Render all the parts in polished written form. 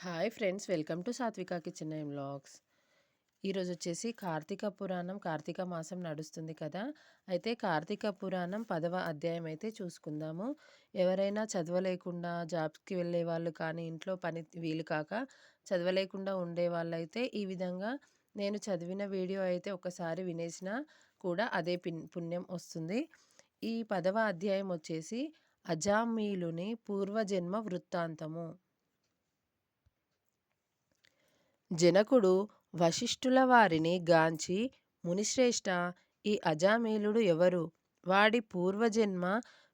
Hi friends, welcome to సాత్విక kitchen and vlogs. ఈరోజు వచ్చేసి కార్తీక పురాణం, కార్తీక మాసం నడుస్తుంది కదా. అయితే కార్తీక పురాణం 10వ అధ్యాయం అయితే చూసుకుందాము. ఎవరైనా చదవలేకుండా జాబ్స్కి వెళ్ళే వాళ్ళు కానీ, ఇంట్లో పని వీలు కాక చదవలేకుండా ఉండే వాళ్ళైతే ఈ విధంగా నేను చదివిన వీడియో అయితే ఒకసారి వినేసినా కూడా అదే పుణ్యం వస్తుంది. ఈ 10వ అధ్యాయం వచ్చేసి అజామీలుని పూర్వజన్మ వృత్తాంతము. జనకుడు వశిష్ఠుల వారిని గాంచి, మునిశ్రేష్ఠ, ఈ అజామీలుడు ఎవరు? వాడి పూర్వజన్మ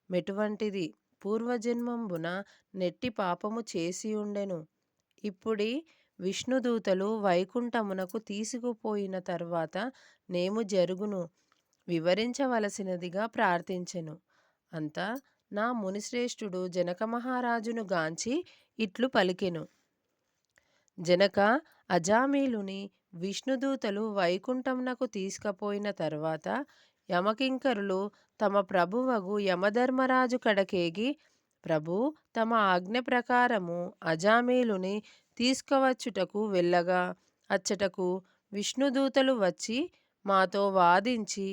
మెటువంటిది? పూర్వజన్మంబున నెట్టి పాపము చేసియుండెను. ఇప్పుడి విష్ణుదూతలు వైకుంఠమునకు తీసుకుపోయిన తర్వాత నేము జరుగును వివరించవలసినదిగా ప్రార్థించెను. అంతా నా మునిశ్రేష్ఠుడు జనక మహారాజును గాంచి ఇట్లు పలికెను. జనక, అజామీలుని విష్ణుదూతలు వైకుంఠమునకు తీసుకుపోయిన తర్వాత యమకింకరులు తమ ప్రభువగు యమధర్మరాజు కడకేగి, ప్రభు తమ ఆజ్ఞ ప్రకారము అజామీలుని తీసుకువచ్చుటకు వెళ్ళగా, అచ్చటకు విష్ణుదూతలు వచ్చి మాతో వాదించి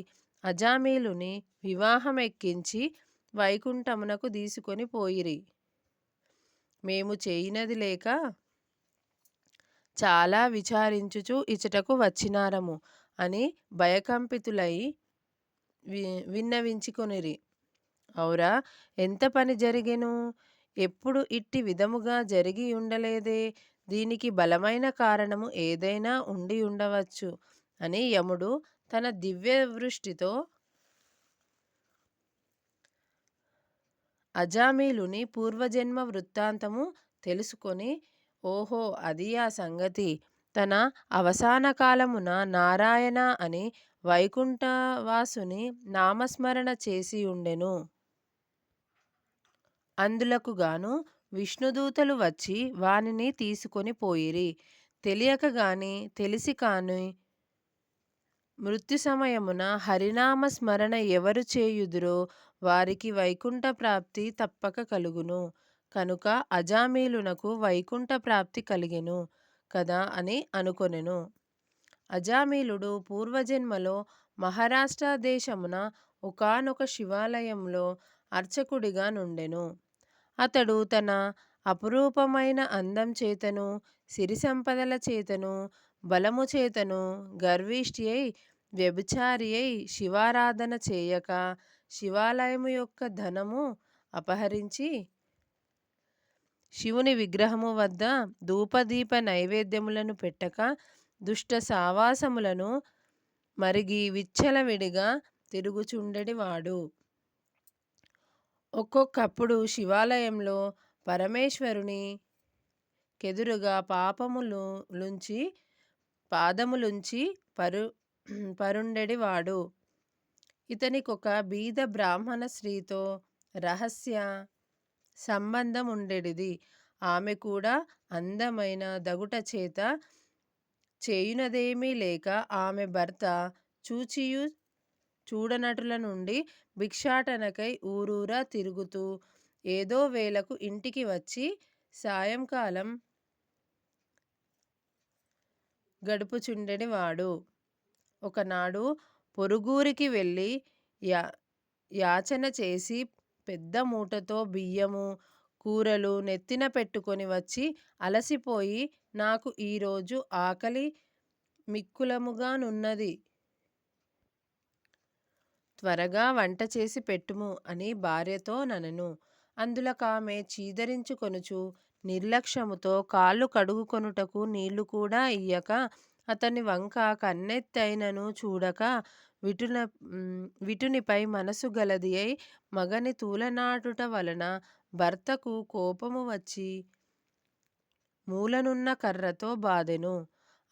అజామీలుని వివాహమెక్కించి వైకుంఠమునకు తీసుకొని పోయిరి. మేము చేయినది లేక చాలా విచారించుచు ఇచ్చటకు వచ్చినారము అని భయకంపితులై విన్నవించుకొనిరి. ఔరా, ఎంత పని జరిగెను! ఎప్పుడు ఇట్టి విధముగా జరిగి ఉండలేదే. దీనికి బలమైన కారణము ఏదైనా ఉండి ఉండవచ్చు అని యముడు తన దివ్య దృష్టితో అజామీలుని పూర్వజన్మ వృత్తాంతము తెలుసుకొని, ఓహో అది ఆ సంగతి, తన అవసాన కాలమున నారాయణ అని వైకుంఠవాసుని నామస్మరణ చేసి ఉండెను. అందులకు గాను విష్ణుదూతలు వచ్చి వానిని తీసుకొని పోయిరి. తెలియక గాని తెలిసి కాని మృత్యు సమయమున హరినామ స్మరణ ఎవరు చేయుదురో వారికి వైకుంఠ ప్రాప్తి తప్పక కలుగును. కనుక అజామీలునకు వైకుంఠ ప్రాప్తి కలిగెను కదా అని అనుకొనెను. అజామీలుడు పూర్వజన్మలో మహారాష్ట్ర దేశమున ఒకానొక శివాలయంలో అర్చకుడిగా నుండెను. అతడు తన అపురూపమైన అందం చేతను, సిరి సంపదల చేతను, బలము చేతను గర్విష్ఠి అయి, వ్యభిచారి అయి శివారాధన చేయక, శివాలయము యొక్క ధనము అపహరించి, శివుని విగ్రహము వద్ద ధూపదీప నైవేద్యములను పెట్టక, దుష్ట సావాసములను మరిగి విచ్చలవిడిగా తిరుగుచుండెడివాడు. ఒక్కొక్కప్పుడు శివాలయంలో పరమేశ్వరుని కెదురుగా పాదములుంచి పరుండెడివాడు. ఇతనికొక బీద బ్రాహ్మణ స్త్రీతో రహస్య సంబంధం ఉండెడిది. ఆమె కూడా అందమైన దగుట చేత చేయునదేమీ లేక ఆమె భర్త చూచియు చూడనటుల నుండి భిక్షాటనకై ఊరూరా తిరుగుతూ ఏదో వేళకు ఇంటికి వచ్చి సాయంకాలం గడుపుచుండెడివాడు. ఒకనాడు పొరుగురికి వెళ్ళి యాచన చేసి పెద్ద మూటతో బియ్యము, కూరలు నెత్తిన పెట్టుకొని వచ్చి అలసిపోయి, నాకు ఈరోజు ఆకలి మిక్కులముగానున్నది, త్వరగా వంట చేసి పెట్టుము అని భార్యతో ననెను. అందులకామె చీదరించుకొనుచు నిర్లక్ష్యముతో కాళ్ళు కడుగుకొనుటకు నీళ్లు కూడా ఇయ్యక, అతని వంక కన్నెత్తైనను చూడక, విటునిపై మనసు గలది అయి మగని తూలనాడుట వలన భర్తకు కోపము వచ్చి మూలనున్న కర్రతో బాదెను.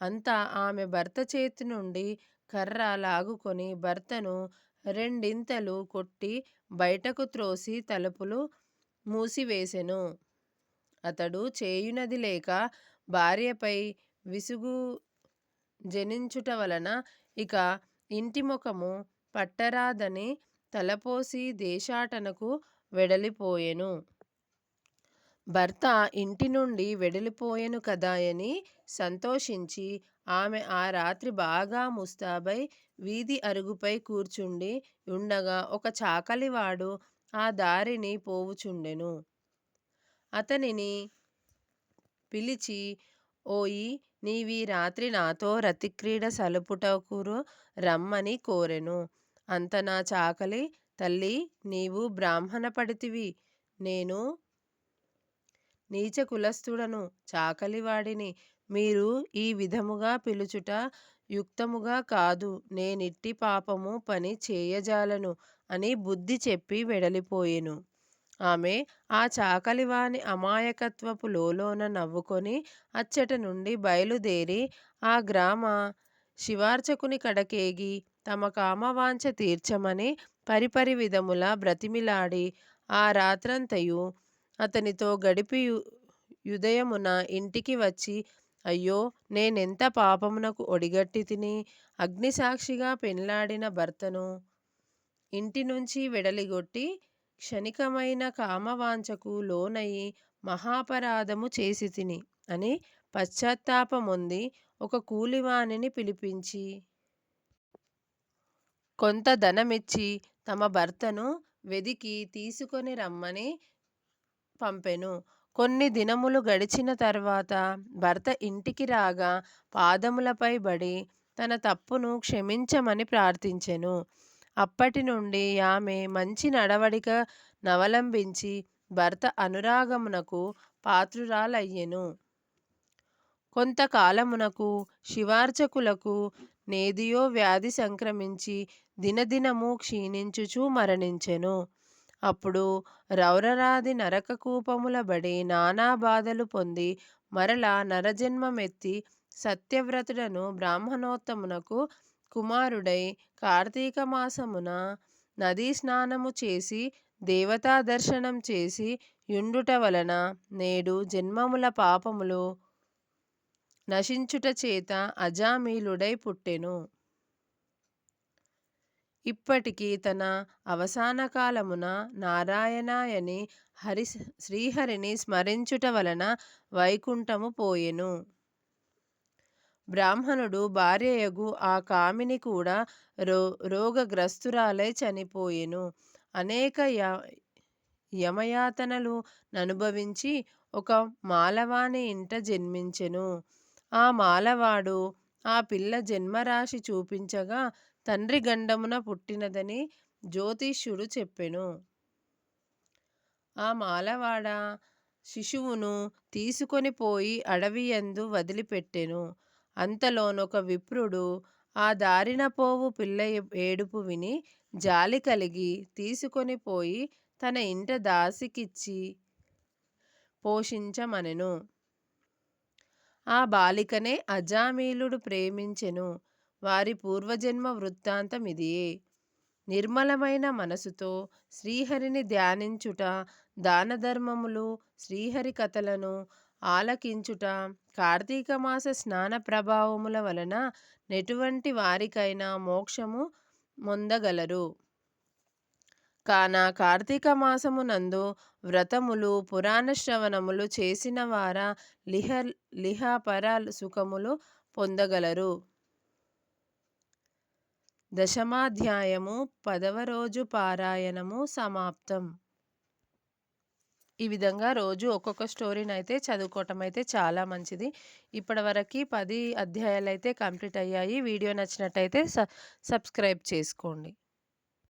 అంతా ఆమె భర్త చేతి నుండి కర్ర లాగుకొని భర్తను రెండింతలు కొట్టి బయటకు త్రోసి తలుపులు మూసివేసెను. అతడు చేయునది లేక భార్యపై విసుగు జనించుట వలన ఇక ఇంటి ముఖము పట్టరాదని తలపోసి దేశాటనకు వెడలిపోయెను. భర్త ఇంటి నుండి వెడలిపోయెను కదాయని సంతోషించి ఆమె ఆ రాత్రి బాగా ముస్తాబై వీధి అరుగుపై కూర్చుండి ఉండగా ఒక చాకలివాడు ఆ దారిని పోవుచుండెను. అతనిని పిలిచి, ఓయి నీవీ రాత్రి నాతో రతిక్రీడ సలుపుటకురు రమ్మని కోరెను. అంత నా చాకలి, తల్లీ నీవు బ్రాహ్మణ పడితివి, నేను నీచ కులస్థుడను, చాకలివాడిని. మీరు ఈ విధముగా పిలుచుట యుక్తముగా కాదు. నేనిట్టి పాపము పని చేయజాలను అని బుద్ధి చెప్పి వెడలిపోయెను. ఆమె ఆ చాకలివాని అమాయకత్వపు లోలోన నవ్వుకొని అచ్చట నుండి బయలుదేరి ఆ గ్రామ శివార్చకుని కడకేగి తమ కామవాంఛ తీర్చమని పరిపరి విధముల బ్రతిమిలాడి ఆ రాత్రంతయు అతనితో గడిపి యుదయమున ఇంటికి వచ్చి, అయ్యో నేనెంత పాపమునకు ఒడిగట్టితిని, అగ్నిసాక్షిగా పెండ్లాడిన భర్తను ఇంటి నుంచి వెడలిగొట్టి క్షణికమైన కామవాంఛకు లోనయి మహాపరాధము చేసితిని అని పశ్చాత్తాపమొంది ఒక కూలివానిని పిలిపించి కొంత ధనమిచ్చి తమ భర్తను వెదికి తీసుకొని రమ్మని పంపెను. కొన్ని దినములు గడిచిన తర్వాత భర్త ఇంటికి రాగా పాదములపై బడి తన తప్పును క్షమించమని ప్రార్థించెను. అప్పటి నుండి ఆమె మంచి నడవడిక నవలంబించి భర్త అనురాగమునకు పాత్రురాలయ్యెను. కొంతకాలమునకు శివార్చకులకు నేదియో వ్యాధి సంక్రమించి దినదినము క్షీణించుచూ మరణించెను. అప్పుడు రౌరరాది నరక కూపముల బడి నానా బాధలు పొంది మరల నరజన్మమెత్తి సత్యవ్రతుడను బ్రాహ్మణోత్తమునకు కుమారుడై కార్తీక మాసమున నదీ స్నానము చేసి దేవతా దర్శనం చేసి యుండుట వలన నేడు జన్మముల పాపములు నశించుట చేత అజామీలుడై పుట్టెను. ఇప్పటికి తన అవసాన కాలమున నారాయణాయని శ్రీహరిని స్మరించుట వలన వైకుంఠము పోయెను. బ్రాహ్మణుడు భార్యయగు ఆ కామిని కూడా రోగగ్రస్తురాలై చనిపోయెను. అనేక యమయాతనలు ననుభవించి ఒక మాలవాని ఇంట జన్మించెను. ఆ మాలవాడు ఆ పిల్ల జన్మరాశి చూపించగా తండ్రి గండమున పుట్టినదని జ్యోతిష్యుడు చెప్పెను. ఆ మాలవాడ శిశువును తీసుకొని పోయి అడవియందు వదిలిపెట్టెను. అంతలోనొక విప్రుడు ఆ దారిన పోవు పిల్ల ఏడుపు విని జాలి కలిగి తీసుకొని పోయి తన ఇంట దాసికిచ్చి పోషించమనెను. ఆ బాలికనే అజామీలుడు ప్రేమించెను. వారి పూర్వజన్మ వృత్తాంతమిదియే. నిర్మలమైన మనసుతో శ్రీహరిని ధ్యానించుట, దానధర్మములు, శ్రీహరి కథలను ఆలకించుట, కార్తీకమాస స్నాన ప్రభావముల వలన నెటువంటి వారికైనా మోక్షము మొందగలరు. కాన కార్తీక మాసమునందు వ్రతములు, పురాణ శ్రవణములు చేసిన వార లిహపర సుఖములు పొందగలరు. దశమాధ్యాయము 10వ రోజు పారాయణము సమాప్తం. ఈ విధంగా రోజు ఒక్కొక్క స్టోరీని అయితే చదువుకోవటం అయితే చాలా మంచిది. ఇప్పటివరకు 10 అధ్యాయాలు అయితే కంప్లీట్ అయ్యాయి. వీడియో నచ్చినట్టయితే సబ్స్క్రైబ్ చేసుకోండి.